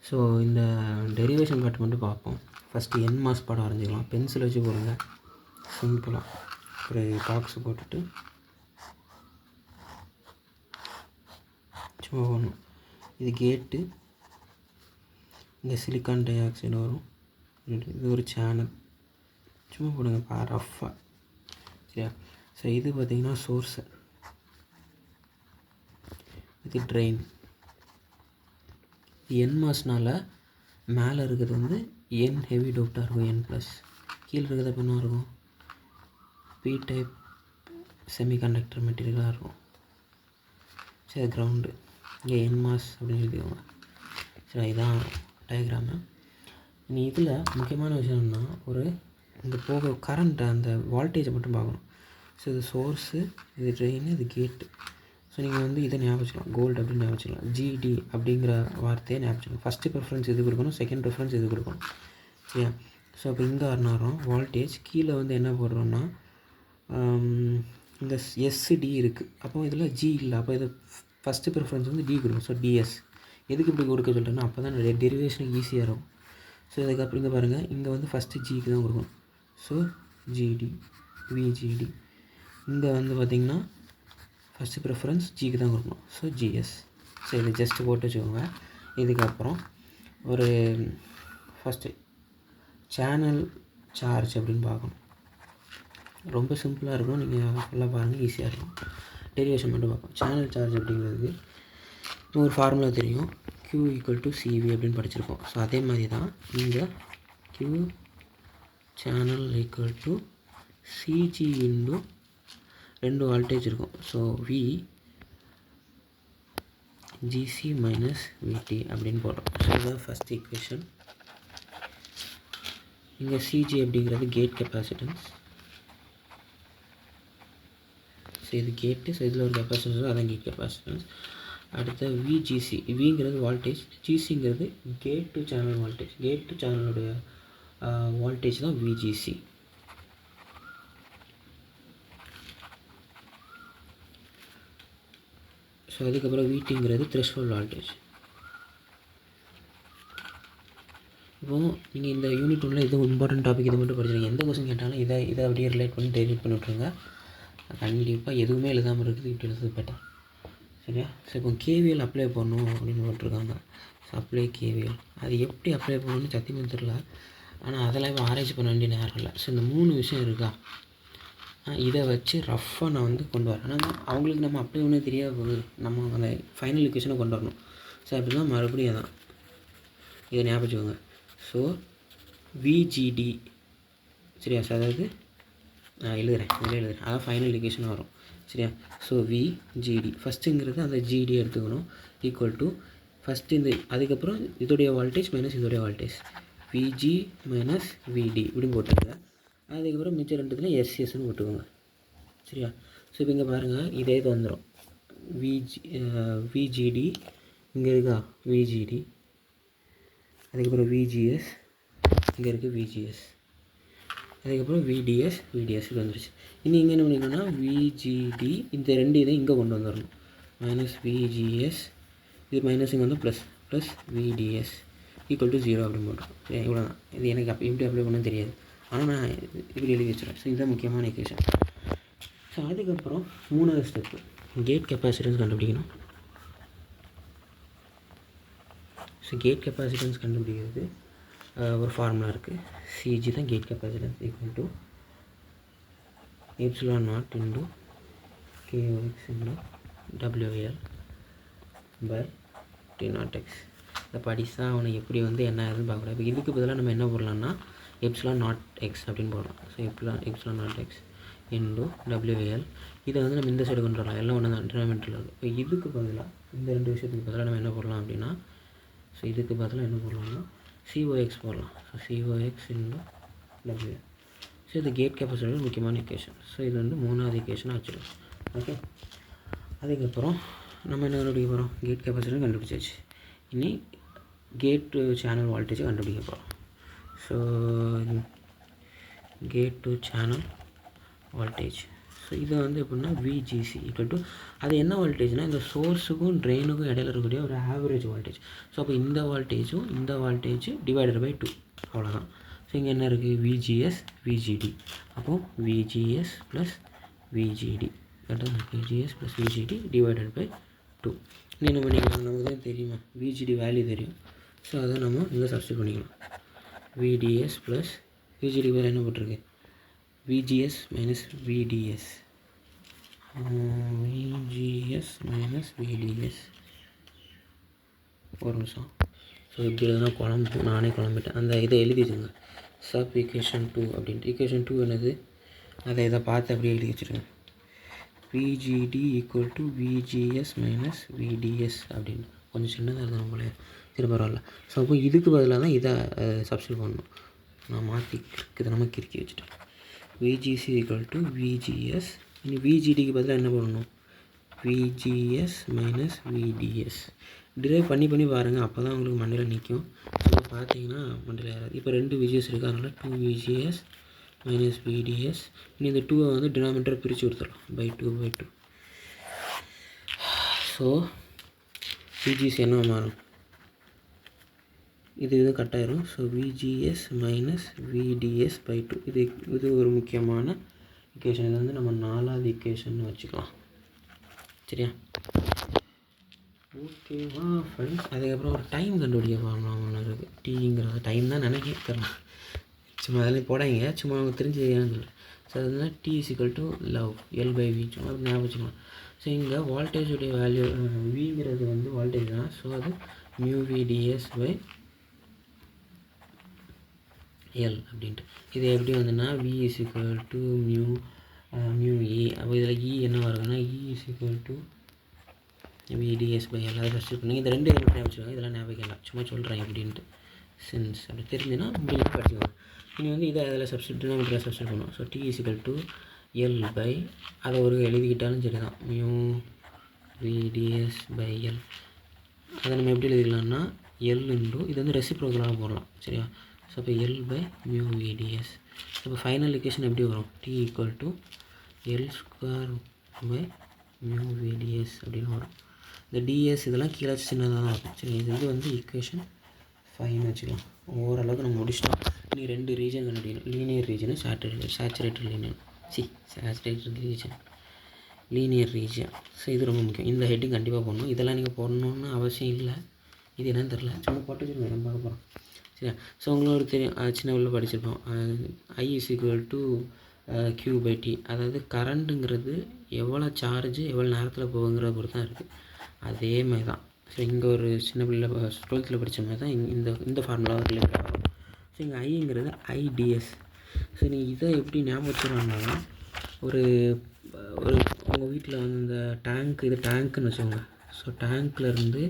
So இந்த derivation part மட்டும் பார்ப்போம். ஃபஸ்ட்டு என் மாஸ் படம் வரைஞ்சிக்கலாம். பென்சில் வச்சு போடுங்க சிம்பிளாக. ஒரு பாக்ஸ் போட்டுட்டு சும்மா போடணும். இது கேட்டு, இங்கே சிலிக்கான் டை ஆக்சைடு வரும், இது ஒரு சேனல், சும்மா போடுங்க ரஃப்பாக. சரியா? ஸோ இது பார்த்திங்கன்னா சோர்ஸு, இது ட்ரெயின். என் மாஸ்னால் மேலே இருக்கிறது வந்து என் ஹெவி டோப்டாக இருக்கும், என் ப்ளஸ். கீழே இருக்கிறது அப்போ என்ன இருக்கும், பி டைப் செமிகண்டக்டர் மெட்டீரியலாக இருக்கும். சரி, கிரவுண்டு. இங்கே என் மாஸ் அப்படின்னு சொல்லிக்கோங்க. சரி, இதுதான் டயக்ராமு. நீ இதில் முக்கியமான விஷயம் என்னன்னா, ஒரு இந்த போக கரண்ட்டை அந்த வால்டேஜை மட்டும் பார்க்கணும். ஸோ இது சோர்ஸு, இது ட்ரெயின், இது கேட்டு. ஸோ நீங்கள் வந்து இதை ஞாபகம் வச்சுக்கலாம், கோல்டு அப்படின்னு ஞாபகம் வச்சுக்கலாம். ஜிடி அப்படிங்கிற வார்த்தையை ஞாபகம் வச்சுக்கலாம். ஃபஸ்ட்டு ப்ரிஃபரன்ஸ் இது கொடுக்கணும், செகண்ட் ப்ரிஃபரன்ஸ் இது கொடுக்கணும். சரியா? ஸோ அப்போ இங்கே ஆறுனாரம் வால்டேஜ் கீழே வந்து என்ன போடுறோன்னா, இந்த எஸ்டி இருக்குது. அப்போ இதில் ஜி இல்லை, அப்போ இது ஃபஸ்ட்டு ப்ரிஃபரன்ஸ் வந்து டி கொடுக்கும். ஸோ டிஎஸ் எதுக்கு இப்படி கொடுக்க சொல்கிறேன்னா, அப்போ தான் நிறைய டெரிவேஷனுக்கு ஈஸியாக இருக்கும். ஸோ இதுக்கப்புறம் இங்கே பாருங்கள், இங்கே வந்து ஃபஸ்ட்டு ஜிக்கு தான் கொடுக்கணும். So GD, VGD. இங்கே வந்து பார்த்திங்கன்னா ஃபஸ்ட்டு ப்ரிஃபரன்ஸ் ஜிக்கு தான் கொடுக்கணும். So GS. ஸோ இது ஜஸ்ட்டு போட்டு வச்சுக்கோங்க. இதுக்கப்புறம் ஒரு ஃபஸ்ட்டு சேனல் சார்ஜ் அப்படின்னு பார்க்கணும். ரொம்ப சிம்பிளாக இருக்கும், நீங்கள் ஃபுல்லாக பாருங்கள், ஈஸியாக இருக்கும். டெரிவேஷன் மட்டும் பார்ப்போம். சேனல் சார்ஜ் அப்படிங்கிறதுக்கு ஒரு ஃபார்முலா தெரியும், Q = CV அப்படின்னு படிச்சிருக்கோம். ஸோ அதே மாதிரி தான் இங்கே Q சேனல் = CG × 2 வால்டேஜ் இருக்கும். ஸோ V GC - VT அப்படின்னு போடுறோம். ஸோ இதுதான் ஃபஸ்ட் ஈக்குவேஷன். இங்கே CG அப்படிங்கிறது கேட் கெப்பாசிட்டன்ஸ். ஸோ இது கேட்டு, ஸோ இதில் ஒரு கெப்பாசிட்டன்ஸ், அதான் கேட் கெப்பாசிட்டன்ஸ். அடுத்த VGC, விங்கிறது வால்டேஜ், ஜிசிங்கிறது gate to channel voltage. Gate to சேனலுடைய வால்டேஜ் தான் VGC. ஸோ அதுக்கப்புறம் VTங்கிறது த்ரெஷ்ஹோல்ட் வால்டேஜ். இப்போது நீங்கள் இந்த யூனிட் ஒன்றில் எதுவும் இம்பார்ட்டன்ட் டாபிக் இதை மட்டும் படிச்சிருக்கீங்க. எந்த கொஸ்டின் கேட்டாலும் இதை அப்படியே ரிலேட் பண்ணி டெரிவேட் பண்ணி விட்ருங்க. கண்டிப்பாக எதுவுமே எழுதாமல் இருக்குது, இப்படி எழுதுறது பெட்டர். சரியா? ஸோ இப்போ KVL அப்ளை பண்ணணும் அப்படின்னு போட்டிருக்காங்க. ஸோ அப்ளை KVL, அது எப்படி அப்ளை பண்ணணும்னு சத்தியமாக தெரியல. ஆனால் அதெல்லாம் இப்போ ஆராய்ச்சி பண்ண வேண்டிய நேரம் இல்லை. ஸோ இந்த 3 விஷயம் இருக்கா, இதை வச்சு ரஃப்பாக நான் வந்து கொண்டு வரேன். ஆனால் அவங்களுக்கு நம்ம அப்ளை பண்ண தெரியாத போகுது, நம்ம அந்த ஃபைனல் ஈக்குவேஷனை கொண்டு வரணும். ஸோ அப்படி தான் மறுபடியும் தான் இதை ஞாபகம் வச்சுக்கோங்க. ஸோ VGD, சரியா? ஸோ அதாவது நான் எழுதுகிறேன், அதான் ஃபைனல் ஈக்குவேஷன் வரும். சரியா? ஸோ VGD ஃபஸ்ட்டுங்கிறது அந்த GD எடுத்துக்கணும், ஈக்குவல் டு ஃபஸ்ட்டு இந்த, அதுக்கப்புறம் இதோடைய வால்டேஜ் மைனஸ் இதோடைய வால்டேஜ், VG - VD இப்படின்னு போட்டுருங்க. அதுக்கப்புறம் மிச்சம் ரெண்டுத்துல SSன்னு போட்டுக்கோங்க. சரியா? ஸோ இப்போ இங்கே பாருங்கள், இதே இது வந்துடும். VGD இங்கே இருக்கா, VGD, அதுக்கப்புறம் VGS இங்கே இருக்குது, VGS, அதுக்கப்புறம் VDS இது வந்துடுச்சு. இனி இங்கே என்ன பண்ணிக்கணும்னா VGD இந்த ரெண்டு இதை இங்கே கொண்டு வந்துடணும். -VGS, இது மைனஸ் இங்கே வந்து ப்ளஸ் VDS = 0 அப்படின்னு போட்டோம். சரி, இவ்வளோ தான். இது எனக்கு எப்படி அப்ளை பண்ண தெரியாது, ஆனால் நான் இப்படி எழுதி வச்சுருவேன். ஸோ இதுதான் முக்கியமான ஈக்குவேஷன். ஸோ அதுக்கப்புறம் 3வது ஸ்டெப்பு, கேட் கெப்பாசிட்டன்ஸ் கண்டுபிடிக்கணும். ஸோ கேட் கெப்பாசிட்டன்ஸ் கண்டுபிடிக்கிறது ஒரு ஃபார்முலா இருக்குது. CG தான் gate capacitance, equal to ε0 × KX × WL /T0x. இதை படித்தா அவனுக்கு எப்படி வந்து என்ன ஆகுதுன்னு பார்க்கக்கூடாது. இப்போ இதுக்கு பதிலாக நம்ம என்ன போடலாம்னா ε0x அப்படின்னு போடலாம். So ε0x × WL. இதை வந்து நம்ம இந்த சைடு கொண்டு வரலாம், எல்லாம் ஒன்று தான், டினாமினேட்டரில் இருக்குது. இப்போ இதுக்கு பதிலாக இந்த 2 விஷயத்துக்கு பதிலாக நம்ம என்ன போடலாம் அப்படின்னா, ஸோ இதுக்கு பதிலாக என்ன போடலாம்னா COX போடலாம். So COX × WL. ஸோ இது கேட் கெப்பாசிட்டர் முக்கியமான ஈக்குவேஷன். ஸோ இது வந்து 3வது ஈக்குவேஷனாக வச்சுருக்கோம். ஓகே, அதுக்கப்புறம் நம்ம என்ன கண்டுபிடிக்க போகிறோம், கேட் கெப்பாசிட்டர் கண்டுபிடிச்சாச்சு. இனி கேட் டு சேனல் வால்டேஜை கண்டுபிடிக்க போகிறோம். So gate to channel voltage, so இது வந்து எப்படின்னா விஜிசி ஈக்குவல் டு அது என்ன வோல்டேஜ்னால் இந்த சோர்ஸுக்கும் ட்ரெயினுக்கும் இடையில இருக்கக்கூடிய ஒரு ஆவரேஜ் வோல்டேஜ். ஸோ அப்போ இந்த வோல்டேஜ் டிவைடட் பை 2 அவ்வளோதான். ஸோ இங்கே என்ன இருக்குது விஜிஎஸ் விஜிடி. அப்போது VGS plus VGD VGS plus VGD divided by 2. இன்னும் என்ன பண்ணிக்கலாம், நமக்கு தான் தெரியுமா விஜிடி வேல்யூ தெரியும். ஸோ அதை நம்ம இங்கே சப்ஸ்டிட் பண்ணிக்கலாம். விடிஎஸ் ப்ளஸ் விஜிடி வேறு என்ன போட்டிருக்கு விஜிஎஸ் மைனஸ் விடிஎஸ் ஒரு நிமிஷம். ஸோ இப்படி எழுதுனா நானே குழம்பிட்டேன். அந்த இதை எழுதி வச்சுருங்க சப் ஈக்குவேஷன் 2 அப்படின்ட்டு. ஈக்குவேஷன் 2 என்னது, இதை பார்த்து அப்படியே எழுதி வச்சுருங்க. VGD equal to VGS minus VTS அப்படின்னு. கொஞ்சம் சின்னதாக இருந்தாலும் போல, சரி பரவாயில்ல. ஸோ அப்போ இதுக்கு பதிலாக தான் இதை சப்ஸ்டிட் பண்ணணும். நான் மாற்றி நம்ம கிறுக்கி வச்சுட்டேன். விஜிசி ஈக்குவல் டு விஜிஎஸ். இனி விஜிடிக்கு பதிலாக என்ன பண்ணணும், விஜிஎஸ் மைனஸ் விடிஎஸ். டிரைவ் பண்ணி பாருங்கள், அப்போ தான் உங்களுக்கு மண்டையில் நிற்கும். ஸோ பார்த்தீங்கன்னா மண்டையில் ஏறாது. இப்போ 2 விஜிஎஸ் இருக்குது, அதனால் 2 விஜிஎஸ் மைனஸ் விடிஎஸ். இனி இந்த 2 வந்து டினாமினேட்டர் பிரித்து கொடுத்துடலாம் பை 2. ஸோ விஜிஎஸ் என்ன மாறும், இது கட் ஆயிரும். So VGS minus VDS by 2. இது ஒரு முக்கியமான ஈக்குவேஷன். இது வந்து நம்ம 4வது ஈக்குவேஷன் வச்சுக்கலாம். சரியா, ஓகேவா ஃப்ரெண்ட்ஸ். அதுக்கப்புறம் ஒரு டைம் கண்டுபிடிக்க ஃபார்முலா ஒன்று இருக்குது. டீங்கிறது டைம் தான் நினைக்கிறேன், சும்மா அதில் போடாங்க, சும்மா அவங்க தெரிஞ்சு சொல்லு. ஸோ அதுனா D is equal to love L/V சும்மா ஞாபகம் வச்சுக்கலாம். ஸோ இங்கே வால்டேஜுடைய வேல்யூ விங்கிறது வந்து வால்டேஜ் தான். ஸோ அது μVDS பை L அப்படின்ட்டு. இது எப்படி வந்துன்னா V இசிக்கல் டு μE. அப்போ இதில் E என்ன வருதுன்னா E equal to VDS by L. அதை சப்ஸ்டிட் பண்ணி இந்த 2 எப்படி ஞாபகம், இதெல்லாம் ஞாபகம் சும்மா சொல்கிறேன் எப்படின்ட்டு. சென்ஸ் அப்படி தெரிஞ்சுன்னா உங்களுக்கு படிச்சுக்கோங்க. இனி வந்து இதை அதில் டினாமினேட்டரில் சப்ஸ்டிட் பண்ணுவோம். So T equal to L by அதை ஒரு எழுதிக்கிட்டாலும் சரி தான் μVDS பை L. அதை நம்ம எப்படி எழுதிக்கலாம்னா L இன்டு இது வந்து ரெசிப்ரோக்கலாக போடலாம். சரியா, ஸோ இப்போ L பை μVDS. இப்போ ஃபைனல் ஈக்குவேஷன் எப்படி வரும், T equal to L² by μVDS அப்படின்னு வரும். இந்த டிஎஸ் இதெல்லாம் கீழே சின்னதாக தான் இருக்கும். சரி, இது வந்து ஈக்குவேஷன் 5 வச்சுக்கலாம். ஓரளவுக்கு நம்ம முடிச்சிட்டோம். இனி 2 ரீஜன் கண்டுபிடிக்கணும், linear region saturated region, linear region. So இது ரொம்ப முக்கியம். இந்த ஹெட்டிங் கண்டிப்பாக போடணும். இதெல்லாம் நீங்கள் போடணுன்னு அவசியம் இல்லை. இது என்னன்னு தெரில, சும்மா போட்டு வச்சுருக்கோம், நம்ம பார்க்க போகிறோம். சரியா, ஸோ உங்களுக்கு தெரியும், சின்ன உள்ள படிச்சிருப்போம். I is equal to Q by T. அதாவது கரண்ட்டுங்கிறது எவ்வளோ சார்ஜ் எவ்வளோ நேரத்தில் போகுங்கிறத பொறுத்து தான் இருக்குது. அதே மாதிரி தான். ஸோ இங்கே ஒரு சின்ன பிள்ளை 12th படித்த மாதிரி தான் இந்த ஃபார்முலாவை ரிலேட்டட் ஆகும். ஸோ இங்கே ஐங்கிறது IDS. ஸோ நீங்கள் இதை எப்படி ஞாபகம் வச்சுருவாங்கன்னா, ஒரு உங்கள் வீட்டில் வந்து இந்த இது டேங்க்குன்னு வச்சுக்கோங்க. ஸோ டேங்க்லேருந்து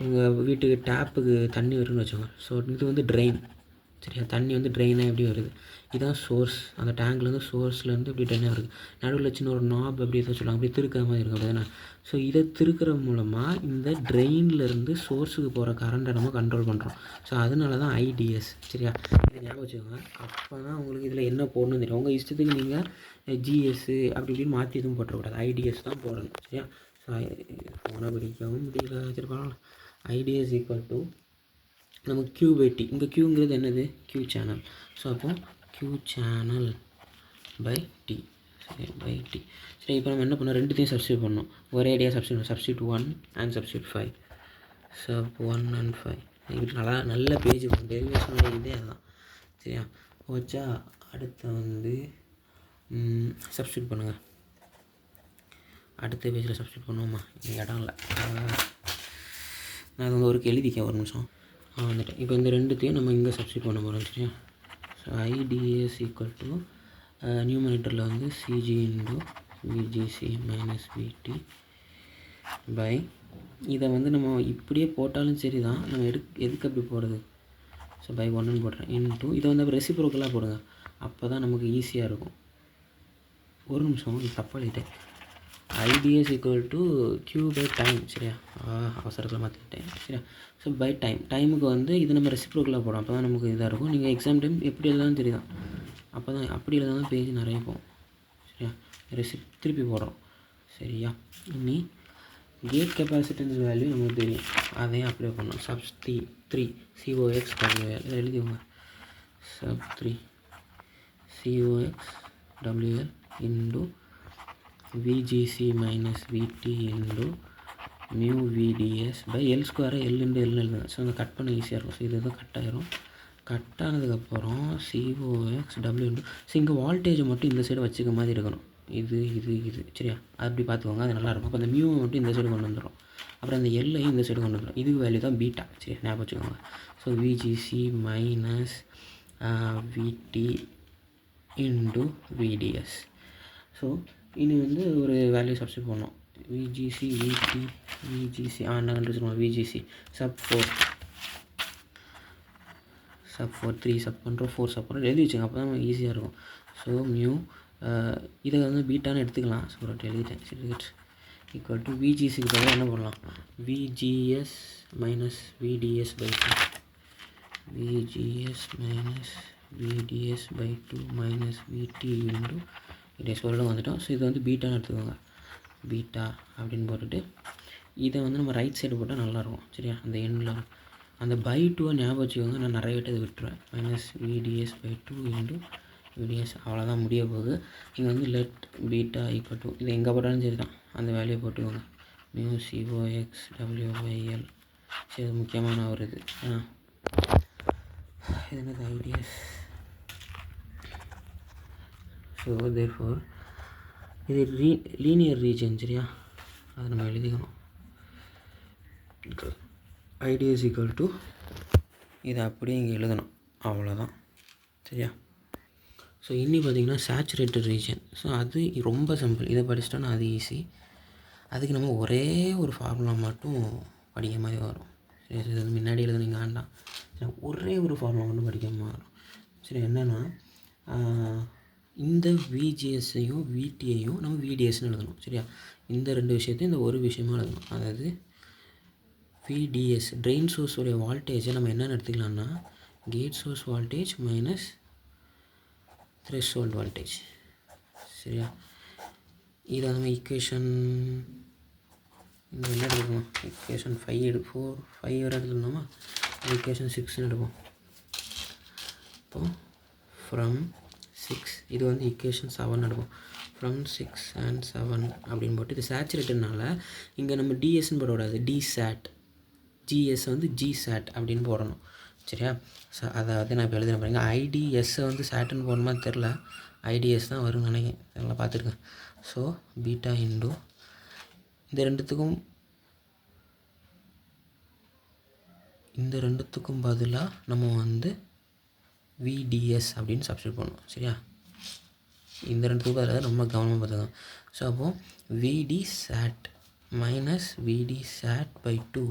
உங்கள் வீட்டுக்கு டேப்புக்கு தண்ணி வருதுன்னு வச்சுக்கோங்க. ஸோ இது வந்து ட்ரெயின். சரியா, தண்ணி வந்து ட்ரெயினாக எப்படி வருது, இதுதான் சோர்ஸ். அந்த டேங்க்லேருந்து சோர்ஸ்லேருந்து இப்படி ட்ரெயினாக வருது. நடுவில் சின்ன ஒரு நாப் அப்படி எதாவது சொல்லுவாங்க, அப்படி திருக்கிற மாதிரி இருக்கும் அப்படிதானே. ஸோ இதை திருக்கிற மூலமாக இந்த ட்ரெயின்லேருந்து சோர்ஸுக்கு போகிற கரண்ட்டை நம்ம கண்ட்ரோல் பண்ணுறோம். ஸோ அதனால தான் IDS. சரியா, இதை ஞாபகம் வச்சுக்கோங்க. அப்போ தான் உங்களுக்கு இதில் என்ன போடணும்னு தெரியும். உங்கள் இஷ்டத்துக்கு நீங்கள் GS அப்படி இப்படின்னு மாற்றி எதுவும் போட்டக்கூடாது, IDS தான் போடணும். சரியா, ஸோ ஃபோனை பிடிக்கவும் முடியல, சரி பரவாயில்ல. IDS ஈக்குவல் டு நமக்கு Q பை T. இங்கே Qங்கிறது என்னது, Q சேனல். ஸோ அப்போ Q சேனல் பை T. சரி, பை T. சரி, இப்போ நம்ம என்ன பண்ணோம், ரெண்டுத்தையும் சப்ஸ்டியூட் பண்ணோம். ஒரே idea substitute 1 and substitute 5. Sub 1 and 5. இப்படி நல்ல பேஜ் வரும். டெரிவேஷனோட இதே அதுதான். சரியா, வச்சா அடுத்த வந்து சப்ஸ்டியூட் பண்ணுங்கள். அடுத்த பேஜில் சப்ஸ்டியூட் பண்ணுவோமா, இடம் இல்லை, நான் அது ஒரு எழுதிக்க ஒரு நிமிஷம் வந்துட்டேன். இப்போ இந்த ரெண்டுத்தையும் நம்ம இங்கே சப்ஸ்டியூட் பண்ண போகிறோம். சரியா, ஸோ IDS ஈக்குவல் டு நியூமரேட்டரில் வந்து CG into VGC minus VT by இதை வந்து நம்ம இப்படியே போட்டாலும் சரி தான். நம்ம எதுக்கு அப்படி போடுறது, ஸோ பை 1ன்னு போடுறேன் இன்ட்டு இதை வந்து ரெசிப்ரோக்கலாக போடுங்க. அப்போ தான் நமக்கு ஈஸியாக இருக்கும். ஒரு நிமிஷம், இது தப்பாக எழுதிட்டேன். IDS equal to Q by time. சரியா, அவசரத்தில் மாற்றிக்கிட்டேன். சரியா, ஸோ பை டைமுக்கு வந்து இது நம்ம ரெசிப்ரோக்கலாக போடும். அப்போ தான் நமக்கு இதாக இருக்கும். நீங்கள் எக்ஸாம் டைம் எப்படி எழுதாலும் தெரியும், அப்போ தான் அப்படி எழுதாலும் பேஜ் நிறைய போகும். சரியா, திருப்பி போடுறோம். சரியா, இனி கேட் கெப்பாசிட்டன்ஸ் வேல்யூ நமக்கு தெரியும், அதையும் அப்ளை பண்ணோம். சப் 3 COX WL இதை எழுதிவோங்க. sub 3 COX WL into VGC minus VT into mu VDS by L ஸ்கொயரை L into L எழுதுங்க. ஸோ அந்த கட் பண்ண ஈஸியாக இருக்கும். ஸோ இது தான் கட் ஆயிரும். கட் ஆனதுக்கப்புறம் COX W into ஸோ இங்கே வால்டேஜை மட்டும் இந்த சைடு வச்சுக்க மாதிரி இருக்கணும். இது இது இது சரியா, அப்படி பார்த்துக்கோங்க, அது நல்லாயிருக்கும். அப்போ அந்த மியூவை மட்டும் இந்த சைடு கொண்டு வந்துடும். அப்புறம் அந்த எல்லையும் இந்த சைடு கொண்டு வந்துடும். இதுக்கு வேல்யூ தான் பீட்டா. சரி, ஞாபகம் வச்சுக்கோங்க. So VGC minus VT into VDS. So இனி வந்து ஒரு வேல்யூ சப்ஸ்டிட் பண்ணோம். VGC என்ன கண்டுபிடிச்சிருக்கோம், VGC சப் 4 3 சப் பண்ணுறோம், 4 சப் பண்ணுறோம், எழுதி வச்சுங்க, அப்போ தான் ஈஸியாக இருக்கும். ஸோ மியூ இதை வந்து பீட்டான்னு எடுத்துக்கலாம். ஸோ எழுதிட்டேன். சரி, ஈக்குவல் டு VGCக்கு பதிலாக என்ன பண்ணலாம், VGS minus VDS by 2 VGS minus VDS by 2 minus VT into VDS ஒரு வந்துட்டோம். ஸோ இதை வந்து பீட்டான்னு எடுத்துக்கோங்க. பீட்டா அப்படின்னு போட்டுட்டு இதை வந்து நம்ம ரைட் சைடு போட்டால் நல்லாயிருக்கும். சரியா, அந்த எண்ணில் அந்த பை 2 ஞாபகம் வச்சுக்கோங்க. நான் நிறைய விட்டு விட்டுருவேன். Minus VDS by 2 into VDS. அவ்வளோதான், முடிய போகுது. இங்கே வந்து லெட் பீட்டா ஈக்குவல் டு இது எங்கே போட்டாலும் சரி தான், அந்த வேல்யூ போட்டுக்கோங்க. Mu COX WL. சரி, முக்கியமான ஒரு இது என்னது ஐடியாஸ். ஸோ தேர்ஃபோர் இது லீனியர் ரீஜன். சரியா, அதை நம்ம எழுதிக்கணும். ஐடியாஸ் ஈக்குவல் டு இதை அப்படியே இங்கே எழுதணும், அவ்வளோதான். சரியா, ஸோ இன்னி பார்த்திங்கன்னா சேச்சுரேட்டட் ரீஜன். ஸோ அது ரொம்ப சிம்பிள். இதை படிச்சிட்டோன்னா அது ஈஸி. அதுக்கு நம்ம ஒரே ஒரு ஃபார்முலா மட்டும் படிக்கிற மாதிரி வரும். சரி, இது வந்து முன்னாடி எழுதுனீங்க வேண்டாம். சரி, ஒரே ஒரு ஃபார்முலா மட்டும் படிக்கிற மாதிரி வரும். சரி, என்னென்னா இந்த VGSையும் VTயையும் நம்ம VDSன்னு எழுதணும். சரியா, இந்த ரெண்டு விஷயத்தையும் இந்த ஒரு விஷயமாக எழுதணும். அதாவது VDS ட்ரெயின் சோர்ஸோடைய வால்டேஜை நம்ம என்னென்னு எடுத்துக்கலாம்னா gate source voltage minus threshold voltage. சரியா, இதை நம்ம ஈக்குவேஷன் இங்கே என்ன எடுக்கணும், ஈக்குவேஷன் 5 வரை எடுத்துக்கணுமா, ஈக்குவேஷன் 6ன்னு எடுப்போம். இப்போது ஃப்ரம் 6 இது வந்து ஈக்குவேஷன் 7 எடுப்போம். ஃப்ரம் 6 and 7 அப்படின்னு போட்டு இது சேச்சுரேட்டட்னால இங்கே நம்ம டிஎஸ்ன்னு போடக்கூடாது, டிசேட். ஜிஎஸ் வந்து ஜிசேட் அப்படின்னு போடணும். சரியா, அதாவது நான் இப்போ எழுதுன பாருங்க, ஐடிஎஸ்ஸை வந்து சேட்டுன்னு போடணுமா தெரில, ஐடிஎஸ் தான் வரும்னு நினைக்கிறேன், நல்லா பார்த்துருக்கேன். ஸோ பீட்டா இன்டு இந்த ரெண்டுத்துக்கும் பதிலாக நம்ம வந்து VDS அப்படின்னு சப்ஸ்டிட் பண்ணணும். சரியா, இந்த ரெண்டுத்துக்கும் பதிலாக ரொம்ப கவனமாக பார்த்துக்கலாம். ஸோ அப்போது VDSAT minus VDSAT by 2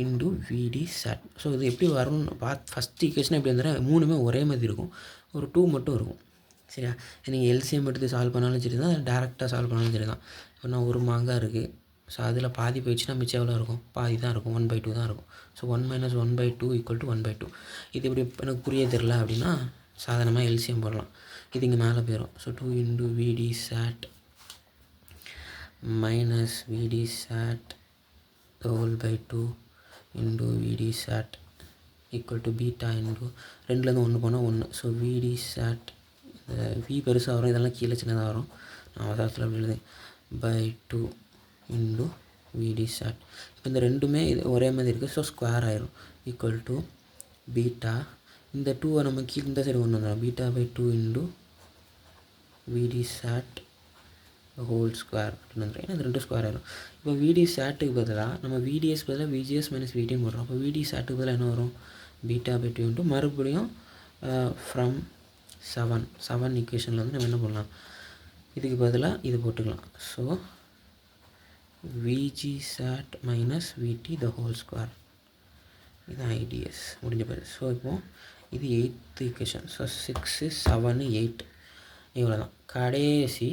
into VDSAT. So இது எப்படி வரும்னு ஃபஸ்ட் ஈக்குவேஷன் எப்படி வந்துடும், மூணுமே ஒரே மாதிரி இருக்கும், ஒரு 2 மட்டும் இருக்கும். சரியா, நீங்கள் எல்சிஎம் எடுத்து சால்வ் பண்ணாலும் சரி தான், டேரெக்டாக சால்வ் பண்ணாலும் சரி தான். இப்போ நான் ஒரு மாங்காய் இருக்குது. ஸோ அதில் பாதி போயிடுச்சுன்னா மிச்சம் எவ்வளோ இருக்கும், பாதி தான் இருக்கும், 1/2 தான் இருக்கும். So 1 minus 1/2 equal to 1/2. இது இப்படி எனக்கு புரிய தெரில அப்படின்னா சாதாரணமாக எல்சிஎம் போடலாம். இது இங்கே மேலே போயிடும். So 2 into VDSAT minus VDSAT whole by 2 into VDSAT equal to beta into 2லேருந்து 1 போனால் 1. ஸோ VDSAT V பெருசாக வரும், இதெல்லாம் கீழே சின்னதாக வரும், நான் அவசரத்தில் அப்படி எழுது பை 2 இன்டு VDSAT. இப்போ இந்த ரெண்டுமே இது ஒரே மாதிரி இருக்குது. ஸோ ஸ்கொயர் ஆயிரும் ஈக்குவல் டு பீட்டா. இந்த 2வை நம்ம கீழே இந்த சைடு கொண்டு வந்துடும், beta by 2 into VDSAT whole square அப்படின்னு வந்துடும். ஏன்னா இது ரெண்டு ஸ்கொயர் ஆயிரும். இப்போ VDSATக்கு பதிலாக நம்ம VDS பதிலாக VGS மைனஸ் VTன்னு போடுறோம். அப்போ VDSATக்கு பதிலாக என்ன வரும், பீட்டா பை 2 இன்ட்டு மறுபடியும் ஃப்ரம் 7 ஈக்குவேஷனில் வந்து நம்ம என்ன பண்ணலாம், இதுக்கு பதிலாக இது போட்டுக்கலாம். So VGSAT minus VT the whole square, இது IDS முடிஞ்ச பேர். ஸோ இப்போது இது 8th ஈக்குவேஷன். ஸோ 6 7 8 இவ்வளோ தான். கடைசி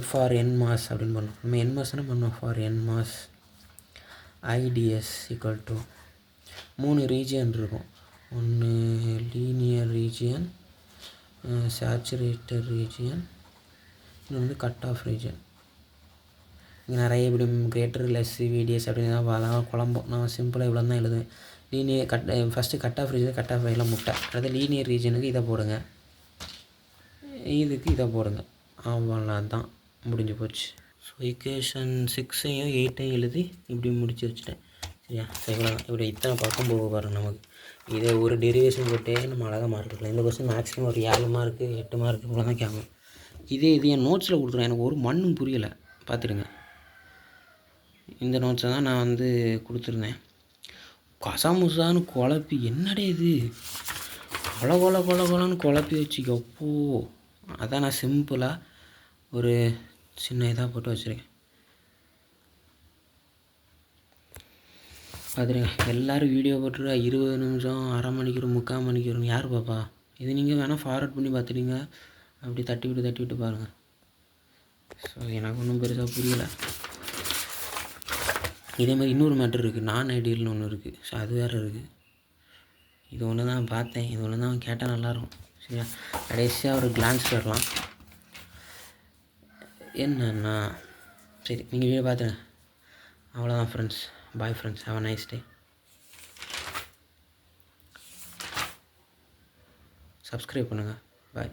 ஃபார் என் மாஸ் அப்படின்னு பண்ணோம். நம்ம என் மாஸ்னா பண்ணோம், for N mass IDS equal to 3 region இருக்கும். ஒன்று லீனியர் ரீஜியன், சேச்சுரேட்டட் ரீஜியன், இன்னொன்று வந்து கட் ஆஃப் ரீஜன். இங்கே நிறைய இப்படி கிரேட்டர் லெஸ் VDS அப்படின்னு தான் குழம்பும். நான் சிம்பிளாக இவ்வளோ தான் எழுதுவேன். Linear first cut off region, cut off ரீஜனில் முட்டை. அடுத்து லீனியர் ரீஜனுக்கு இதை போடுங்க, இதுக்கு இதை போடுங்க. அவ்வளோதான், முடிஞ்சு போச்சு. ஸோ இக்குவேஷன் 6ஐயும் 8ஐயும் எழுதி இப்படி முடிச்சு வச்சுட்டேன். சரியா? இவ்வளோதான். இப்படி இத்தனை பக்கம் போக பாருங்கள் நமக்கு. இதை ஒரு டெரிவேஷன் போட்டே நம்ம அழகாக மார்க் எடுக்கலாம். இந்த கொஸ்டின் மேக்ஸிமம் ஒரு 7 மார்க்கு 8 மார்க்கு இவ்வளோ தான் கேட்கும். இது என் நோட்ஸில் கொடுத்துருவேன். எனக்கு ஒரு மண்ணும் புரியலை, பார்த்துடுங்க. இந்த நோட்ஸை தான் நான் வந்து கொடுத்துருந்தேன். கசாமுசான்னு குழப்பி, என்னடே இது கொலன்னு குழப்பி வச்சுக்கப்போ. அதான் நான் சிம்பிளாக ஒரு சின்ன இதாக போட்டு வச்சுருக்கேன். பார்த்துருங்க, எல்லோரும் வீடியோ போட்டுருக்கா 20 நிமிஷம், அரை மணிக்கு 3/4 மணிக்கு யார் பாப்பா? இது நீங்கள் வேணால் ஃபார்வர்ட் பண்ணி பார்த்துட்டீங்க, அப்படி தட்டி விட்டு பாருங்கள். ஸோ எனக்கு ஒன்றும் பெருசாக புரியலை. இதே மாதிரி இன்னொரு மேட்ரு இருக்குது, நான் ஐடியல்னு ஒன்று இருக்குது. ஸோ அது வேறு இருக்குது. இது ஒன்று தான் பார்த்தேன், இது ஒன்று தான் கேட்டால் நல்லாயிருக்கும். சரியா? கடைசியாக ஒரு கிளான்ஸ் வரலாம். என்னன்னா சரி, நீங்கள் வீடியோ பார்த்துங்க. அவ்வளோதான் friends. Bye friends, have a nice day. Subscribe பண்ணுங்கள். பாய்.